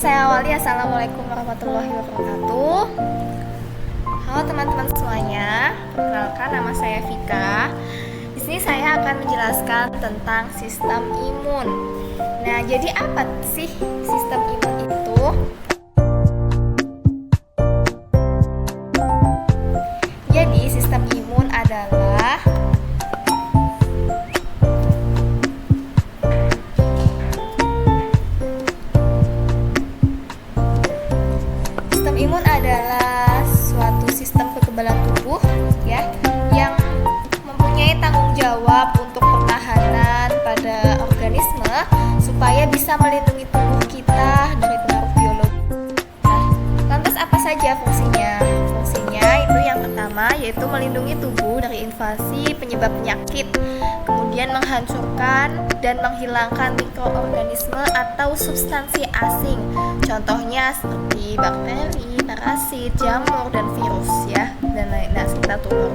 Saya awali, assalamualaikum warahmatullahi wabarakatuh. Halo teman-teman semuanya, perkenalkan nama saya Vika. Di sini saya akan menjelaskan tentang sistem imun. Nah, jadi apa sih sistem imun itu? Jadi sistem imun adalah suatu sistem kekebalan tubuh ya yang mempunyai tanggung jawab untuk pertahanan pada organisme supaya bisa melindungi tubuh kita dari pengaruh biologi. Nah, lantas apa saja fungsinya? Fungsinya itu yang pertama yaitu melindungi tubuh dari invasi penyebab penyakit, kemudian menghancurkan dan menghilangkan mikroorganisme atau substansi asing. Contohnya seperti bakteri, parasit, jamur, dan virus ya, dan lain-lain serta tumor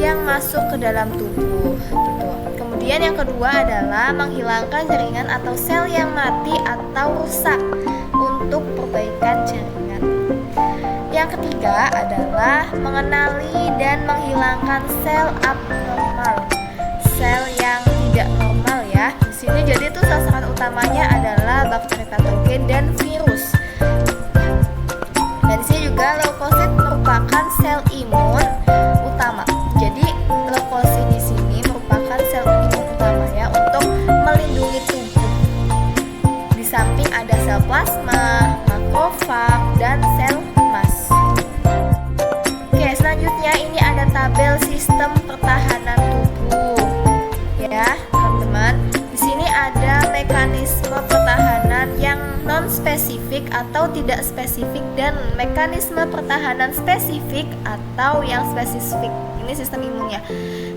yang masuk ke dalam tubuh gitu. Kemudian yang kedua adalah menghilangkan jaringan atau sel yang mati atau rusak untuk perbaikan jaringan. Yang ketiga adalah mengenali dan menghilangkan sel abnormal, sel yang tidak normal ya. Di sini jadi itu sasaran utamanya adalah bakteri patogen dan virus. Dan di sini juga leukosit merupakan sel imun utama. Jadi leukosit di sini merupakan sel imun utama ya untuk melindungi tubuh. Di samping ada sel plasma, makrofag, dan sel emas. Oke, selanjutnya ini ada tabel sistem pertahanan tubuh. Ya, teman-teman. Di sini ada mekanisme pertahanan yang non-spesifik atau tidak spesifik dan mekanisme pertahanan spesifik atau yang spesifik. Ini sistem imunnya.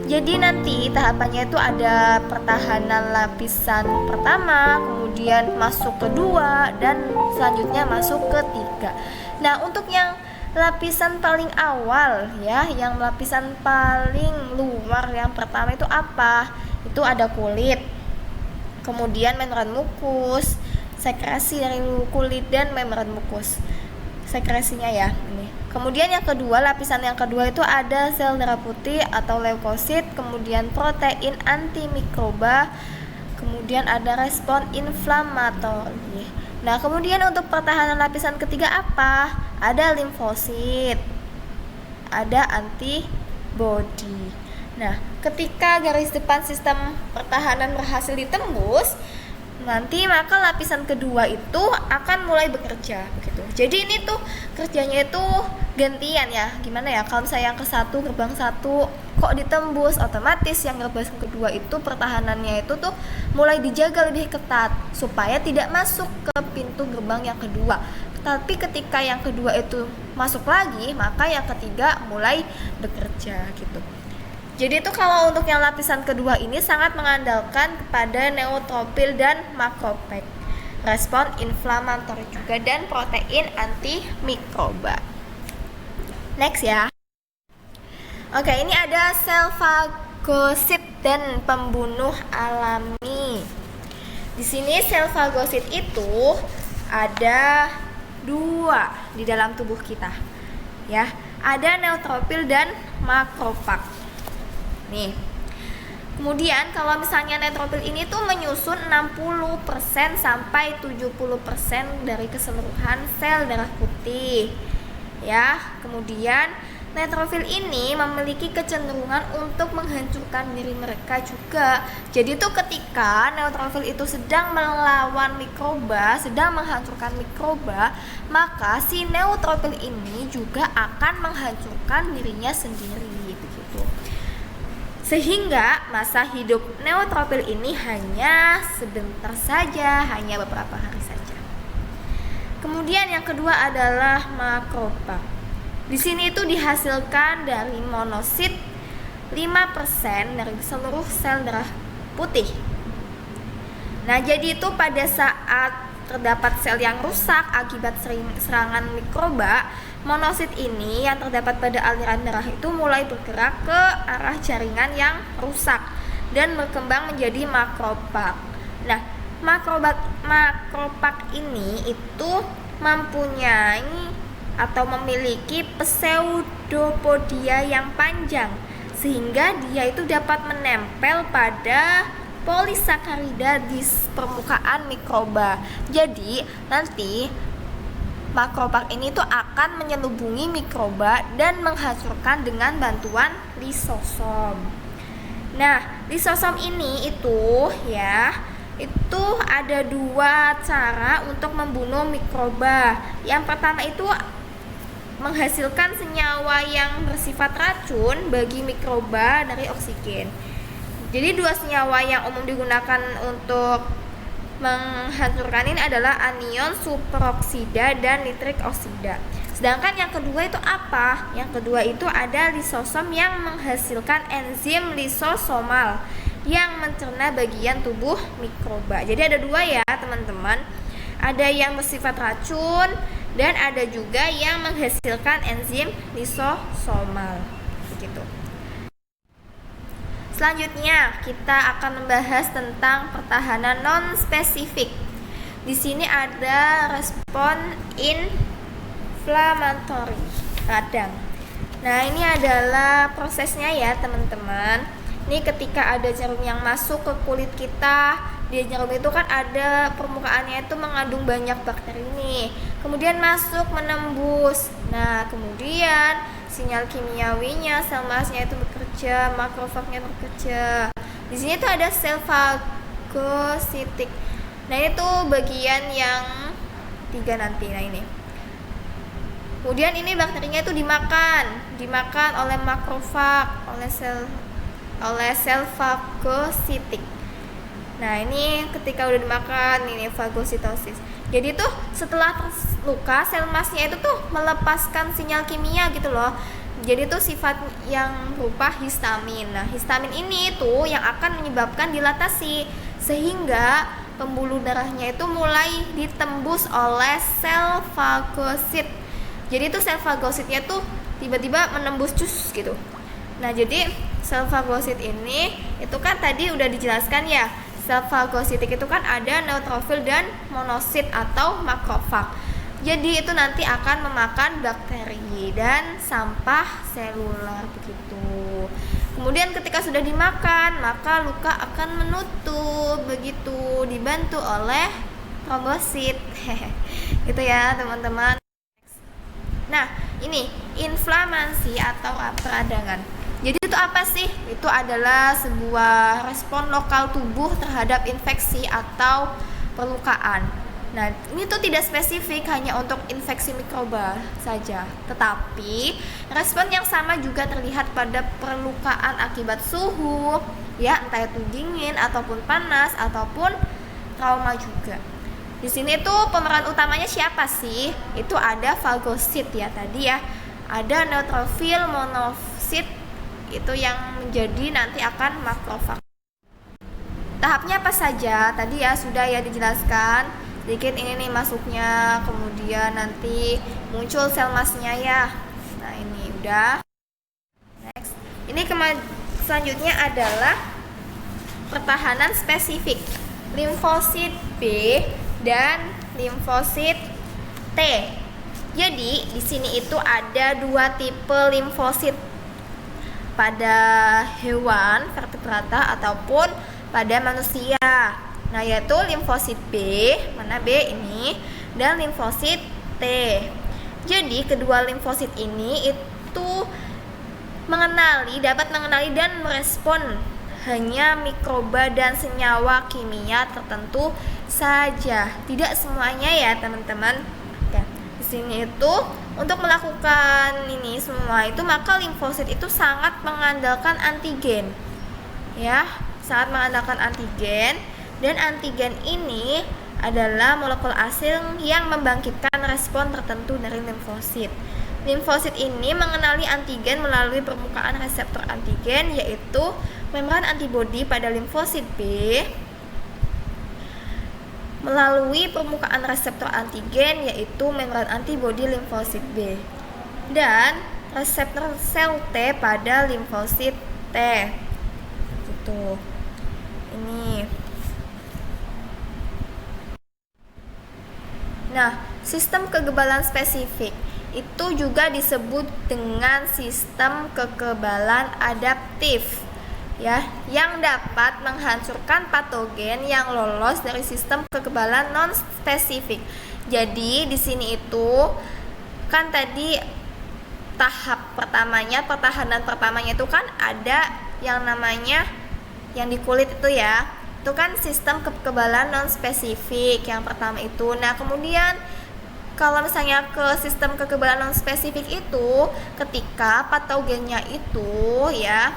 Jadi nanti tahapannya itu ada pertahanan lapisan pertama, kemudian masuk kedua, dan selanjutnya masuk ketiga. Nah, untuk yang lapisan paling awal ya, yang lapisan paling luar yang pertama itu apa? Itu ada kulit, kemudian membran mukus, sekresi dari kulit dan membran mukus, sekresinya ya ini. Kemudian yang kedua, lapisan yang kedua itu ada sel darah putih atau leukosit, kemudian protein antimikroba, kemudian ada respon inflamatori. Nah, kemudian untuk pertahanan lapisan ketiga apa? Ada limfosit, ada antibody. Nah, ketika garis depan sistem pertahanan berhasil ditembus, nanti maka lapisan kedua itu akan mulai bekerja begitu. Jadi ini tuh kerjanya itu gantian ya. Gimana ya? Kalau misalnya yang ke satu, gerbang satu kok ditembus, otomatis yang gerbang kedua itu pertahanannya itu tuh mulai dijaga lebih ketat supaya tidak masuk ke pintu gerbang yang kedua. Tapi ketika yang kedua itu masuk lagi, maka yang ketiga mulai bekerja gitu. Jadi itu kalau untuk yang lapisan kedua ini sangat mengandalkan kepada neutrofil dan makrofag, respon inflamatori juga, dan protein antimikroba. Next ya. Oke, ini ada sel fagosit dan pembunuh alami. Di sini sel fagosit itu ada dua di dalam tubuh kita. Ya, ada neutrofil dan makrofag. Nih. Kemudian kalau misalnya neutrofil ini tuh menyusun 60% sampai 70% dari keseluruhan sel darah putih. Ya, kemudian neutrofil ini memiliki kecenderungan untuk menghancurkan diri mereka juga. Jadi tuh ketika neutrofil itu sedang melawan mikroba, sedang menghancurkan mikroba, maka si neutrofil ini juga akan menghancurkan dirinya sendiri begitu. Sehingga masa hidup neutrofil ini hanya sebentar saja, hanya beberapa hari saja. Kemudian yang kedua adalah makrofag. Di sini itu dihasilkan dari monosit 5% dari seluruh sel darah putih. Nah, jadi itu pada saat terdapat sel yang rusak akibat serangan mikroba, monosit ini yang terdapat pada aliran darah itu mulai bergerak ke arah jaringan yang rusak dan berkembang menjadi makrofag. Nah, makropak ini itu mempunyai atau memiliki pseudopodia yang panjang, sehingga dia itu dapat menempel pada polisakarida di permukaan mikroba. Jadi nanti makropak ini tuh akan menyelubungi mikroba dan menghancurkan dengan bantuan lisosom. Nah, lisosom ini itu ada dua cara untuk membunuh mikroba. Yang pertama itu menghasilkan senyawa yang bersifat racun bagi mikroba dari oksigen. Jadi dua senyawa yang umum digunakan untuk menghancurkan ini adalah anion superoksida dan nitrik oksida. Sedangkan yang kedua itu apa? Yang kedua itu ada lisosom yang menghasilkan enzim lisosomal yang mencerna bagian tubuh mikroba. Jadi ada dua ya teman-teman. Ada yang bersifat racun dan ada juga yang menghasilkan enzim lisosomal. Begitu. Selanjutnya kita akan membahas tentang pertahanan non-spesifik. Di sini ada respon inflammatory radang. Nah, ini adalah prosesnya ya teman-teman. Ini ketika ada jarum yang masuk ke kulit kita, di jarum itu kan ada permukaannya itu mengandung banyak bakteri nih. Kemudian masuk menembus. Nah, kemudian sinyal kimiawinya, sel masnya itu bekerja, makrofagnya bekerja. Di sini tuh ada sel fagositik. Nah, ini tuh bagian yang 3 nanti. Nah, ini. Kemudian ini bakterinya itu dimakan oleh makrofag, oleh sel fagositik. Nah, ini ketika udah dimakan, ini fagositosis. Jadi tuh setelah terluka, sel masnya itu tuh melepaskan sinyal kimia gitu loh. Jadi tuh sifat yang berupa histamin. Nah, histamin ini tuh yang akan menyebabkan dilatasi, sehingga pembuluh darahnya itu mulai ditembus oleh sel fagosit. Jadi tuh sel fagositnya tuh tiba-tiba menembus cus gitu. Nah, jadi sel fagosit ini itu kan tadi udah dijelaskan ya. Sel fagositik itu kan ada neutrofil dan monosit atau makrofag. Jadi itu nanti akan memakan bakteri dan sampah seluler begitu. Kemudian ketika sudah dimakan, maka luka akan menutup begitu, dibantu oleh trombosit. Gitu ya, teman-teman. Nah, ini inflamasi atau peradangan. Jadi itu apa sih? Itu adalah sebuah respon lokal tubuh terhadap infeksi atau perlukaan. Nah, ini tuh tidak spesifik hanya untuk infeksi mikroba saja, tetapi respon yang sama juga terlihat pada perlukaan akibat suhu, ya, entah itu dingin ataupun panas ataupun trauma juga. Di sini tuh pemeran utamanya siapa sih? Itu ada fagosit ya tadi ya. Ada neutrofil, monosit itu yang menjadi nanti akan makrofag. Tahapnya apa saja? Tadi ya sudah ya dijelaskan. Sedikit ini nih masuknya, kemudian nanti muncul sel masnya ya. Nah, ini udah. Next. Ini selanjutnya adalah pertahanan spesifik. Limfosit B dan limfosit T. Jadi di sini itu ada dua tipe limfosit pada hewan vertebrata ataupun pada manusia. Nah, yaitu limfosit B, mana B ini, dan limfosit T. Jadi kedua limfosit ini itu dapat mengenali dan merespon hanya mikroba dan senyawa kimia tertentu saja. Tidak semuanya ya, teman-teman. Oke. Di sini itu untuk melakukan ini semua itu maka limfosit itu sangat mengandalkan antigen. Ya, sangat mengandalkan antigen, dan antigen ini adalah molekul asing yang membangkitkan respon tertentu dari limfosit. Limfosit ini mengenali antigen melalui permukaan reseptor antigen, yaitu membran antibodi pada limfosit B melalui permukaan reseptor antigen, yaitu membran antibodi limfosit B, dan reseptor sel T pada limfosit T. Gitu. Ini. Nah, sistem kekebalan spesifik itu juga disebut dengan sistem kekebalan adaptif, ya, yang dapat menghancurkan patogen yang lolos dari sistem kekebalan non spesifik. Jadi di sini itu kan tadi tahap pertamanya, pertahanan pertamanya itu kan ada yang namanya yang di kulit itu ya, itu kan sistem kekebalan non spesifik yang pertama itu. Nah kemudian kalau misalnya ke sistem kekebalan non spesifik itu ketika patogennya itu ya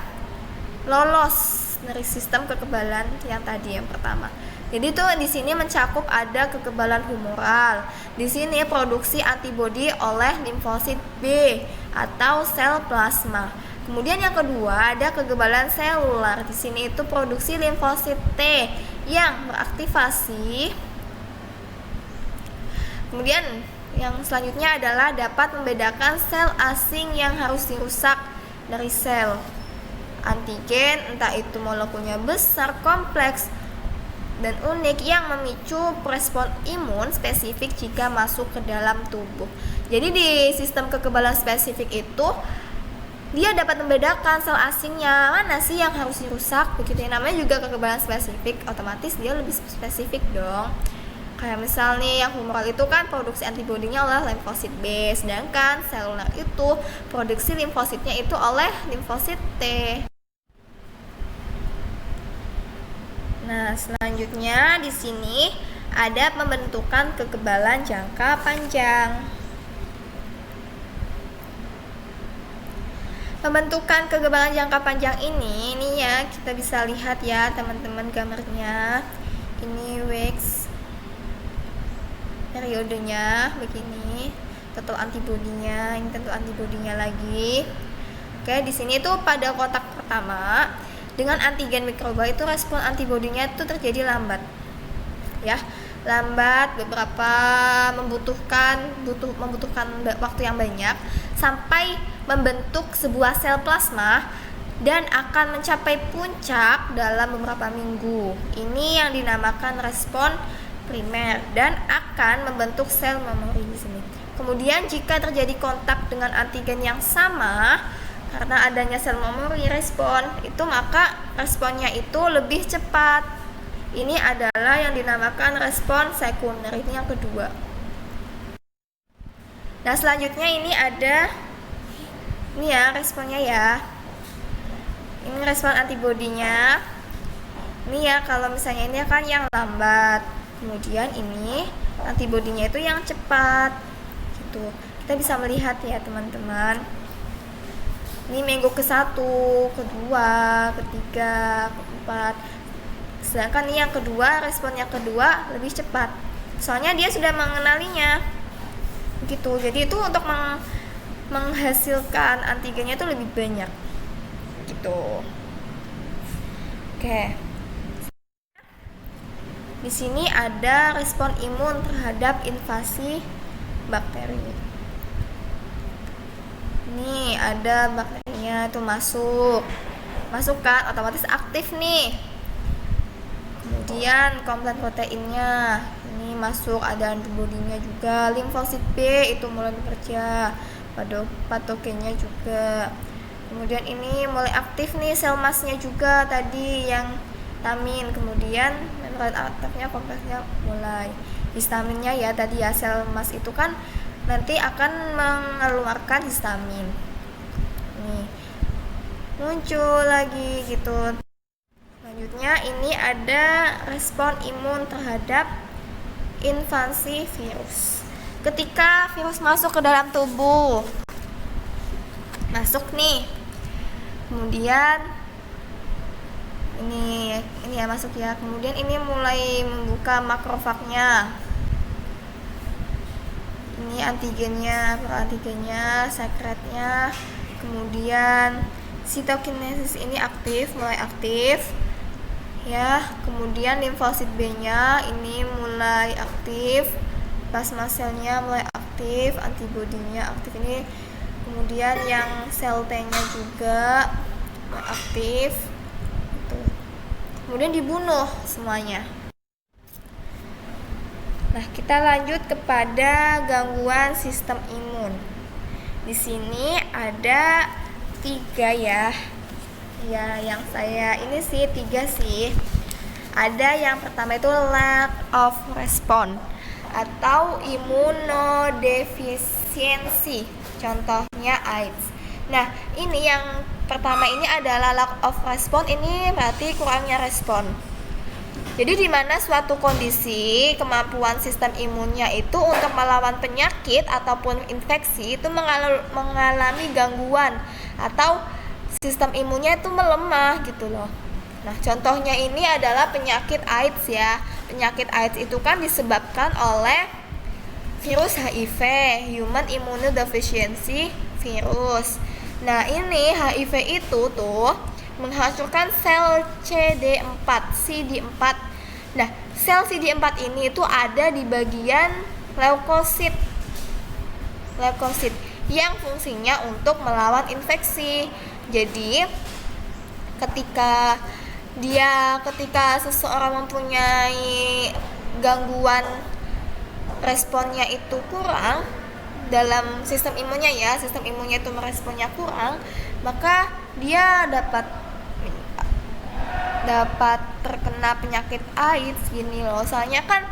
lolos dari sistem kekebalan yang tadi yang pertama. Jadi tuh di sini mencakup ada kekebalan humoral. Di sini produksi antibodi oleh limfosit B atau sel plasma. Kemudian yang kedua ada kekebalan selular. Di sini itu produksi limfosit T yang beraktivasi. Kemudian yang selanjutnya adalah dapat membedakan sel asing yang harus dirusak dari sel antigen, entah itu molekulnya besar, kompleks, dan unik yang memicu respon imun spesifik jika masuk ke dalam tubuh. Jadi di sistem kekebalan spesifik itu dia dapat membedakan sel asingnya mana sih yang harus dirusak, begitu ya. Namanya juga kekebalan spesifik, otomatis dia lebih spesifik dong. Kayak misalnya yang humoral itu kan produksi antibodinya oleh limfosit B, sedangkan selular itu produksi limfositnya itu oleh limfosit T. Nah, selanjutnya di sini ada pembentukan kekebalan jangka panjang. Pembentukan kekebalan jangka panjang ini ya kita bisa lihat ya teman-teman gambarnya. Ini wax periodenya begini, tentu antibodinya, ini tentu antibodinya lagi. Oke, di sini tuh pada kotak pertama dengan antigen mikroba itu respon antibodinya itu terjadi lambat, ya, lambat beberapa membutuhkan waktu yang banyak sampai membentuk sebuah sel plasma dan akan mencapai puncak dalam beberapa minggu. Ini yang dinamakan respon primer dan akan membentuk sel memori di sini. Kemudian jika terjadi kontak dengan antigen yang sama karena adanya sel memori respon itu, maka responnya itu lebih cepat. Ini adalah yang dinamakan respon sekunder. Ini yang kedua. Nah selanjutnya ini ada ini ya responnya ya. Ini respon antibodinya. Ini ya kalau misalnya ini kan yang lambat. Kemudian ini antibodinya itu yang cepat. Gitu. Kita bisa melihat ya teman-teman. Ini minggu ke-1, kedua, ketiga, keempat. Sedangkan ini yang kedua, respon yang kedua lebih cepat. Soalnya dia sudah mengenalinya. Gitu. Jadi itu untuk menghasilkan antigennya itu lebih banyak. Gitu. Oke. Di sini ada respon imun terhadap invasi bakteri. Ini ada bakterinya itu masuk kan otomatis aktif nih. Kemudian kompleks proteinnya ini masuk, ada antibodinya juga. Limfosit B itu mulai bekerja, patogennya juga. Kemudian ini mulai aktif nih sel masnya juga tadi yang histamin. Kemudian membran aktifnya kompleksnya mulai. Histaminnya ya tadi ya, sel mas itu kan nanti akan mengeluarkan histamin. Nih muncul lagi gitu. Selanjutnya ini ada respon imun terhadap invasi virus. Ketika virus masuk ke dalam tubuh, masuk nih. Kemudian ini ya masuk ya. Kemudian ini mulai membuka makrofagnya. Ini antigennya, proantigennya, sekretnya. Kemudian sitokinesis ini aktif, mulai aktif. Ya, kemudian limfosit B-nya ini mulai aktif. Plasma selnya mulai aktif, antibodinya aktif ini. Kemudian yang sel T-nya juga mulai aktif. Gitu. Kemudian dibunuh semuanya. Nah, kita lanjut kepada gangguan sistem imun. Di sini ada 3 ya. Ya, yang saya ini sih 3 sih. Ada yang pertama itu lack of response atau imunodefisiensi. Contohnya AIDS. Nah, ini yang pertama ini adalah lack of response, ini berarti kurangnya respon. Jadi di mana suatu kondisi kemampuan sistem imunnya itu untuk melawan penyakit ataupun infeksi itu mengalami gangguan atau sistem imunnya itu melemah gitu loh. Nah, contohnya ini adalah penyakit AIDS ya. Penyakit AIDS itu kan disebabkan oleh virus HIV, Human Immunodeficiency Virus. Nah, ini HIV itu tuh menghancurkan sel CD4. Nah, sel CD4 ini itu ada di bagian leukosit yang fungsinya untuk melawan infeksi. Jadi, ketika seseorang mempunyai gangguan responnya itu kurang dalam sistem imunnya ya, sistem imunnya itu meresponnya kurang, maka dia dapat terkena penyakit AIDS gini loh. Soalnya kan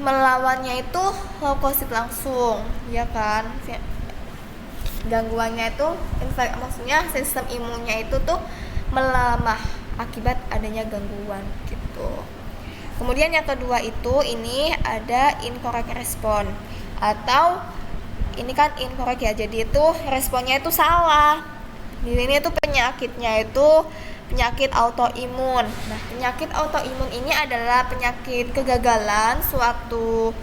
melawannya itu leukosit langsung, ya kan? Gangguannya itu maksudnya sistem imunnya itu tuh melemah akibat adanya gangguan gitu. Kemudian yang kedua itu ini ada incorrect response atau ini kan incorrect ya. Jadi itu responnya itu salah. Di sini itu penyakitnya itu penyakit autoimun. Nah, penyakit autoimun ini adalah penyakit kegagalan suatu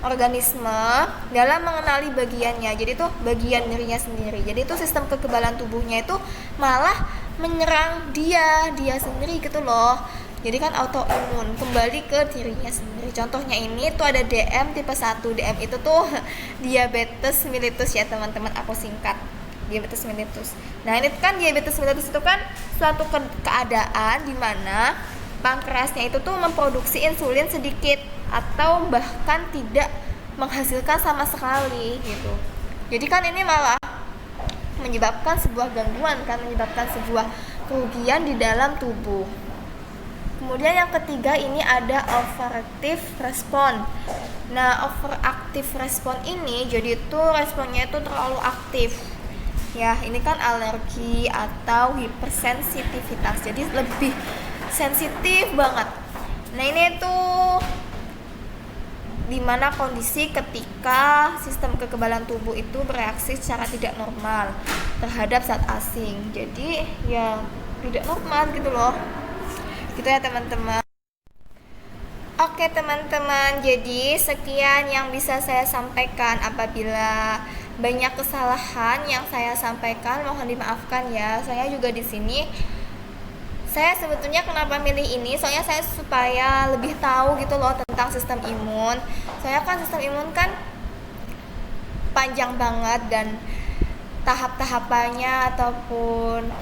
organisme dalam mengenali bagiannya. Jadi itu bagian dirinya sendiri. Jadi itu sistem kekebalan tubuhnya itu malah menyerang dia sendiri gitu loh. Jadi kan autoimun kembali ke dirinya sendiri. Contohnya ini tuh ada DM tipe 1. DM itu tuh diabetes mellitus ya teman-teman, aku singkat. Diabetes mellitus. Nah, ini kan diabetes mellitus itu kan suatu keadaan di mana pankreasnya itu tuh memproduksi insulin sedikit atau bahkan tidak menghasilkan sama sekali gitu. Jadi kan ini malah menyebabkan sebuah gangguan kan, menyebabkan sebuah kerugian di dalam tubuh. Kemudian yang ketiga ini ada overactive response. Nah, overactive response ini jadi itu responnya itu terlalu aktif. Ya, ini kan alergi atau hipersensitivitas. Jadi lebih sensitif banget. Nah, ini tuh dimana kondisi ketika sistem kekebalan tubuh itu bereaksi secara tidak normal terhadap zat asing. Jadi ya tidak normal gitu loh. Gitu ya teman-teman. Oke teman-teman, jadi sekian yang bisa saya sampaikan. Apabila banyak kesalahan yang saya sampaikan, mohon dimaafkan ya. Saya juga di sini saya sebetulnya kenapa milih ini, soalnya saya supaya lebih tahu gitu loh tentang sistem imun. Soalnya kan sistem imun kan panjang banget dan tahap-tahapannya ataupun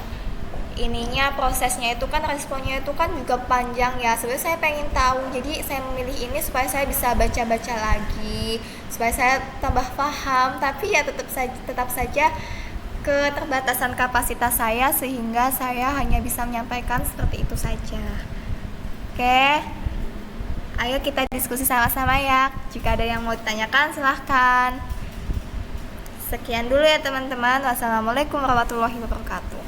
ininya prosesnya itu kan responnya itu kan juga panjang ya. Sebenarnya saya pengen tahu, jadi saya memilih ini supaya saya bisa baca-baca lagi, supaya saya tambah paham. Tapi ya tetap saja keterbatasan kapasitas saya sehingga saya hanya bisa menyampaikan seperti itu saja. Oke, ayo kita diskusi sama-sama ya. Jika ada yang mau ditanyakan silahkan. Sekian dulu ya teman-teman. Wassalamualaikum warahmatullahi wabarakatuh.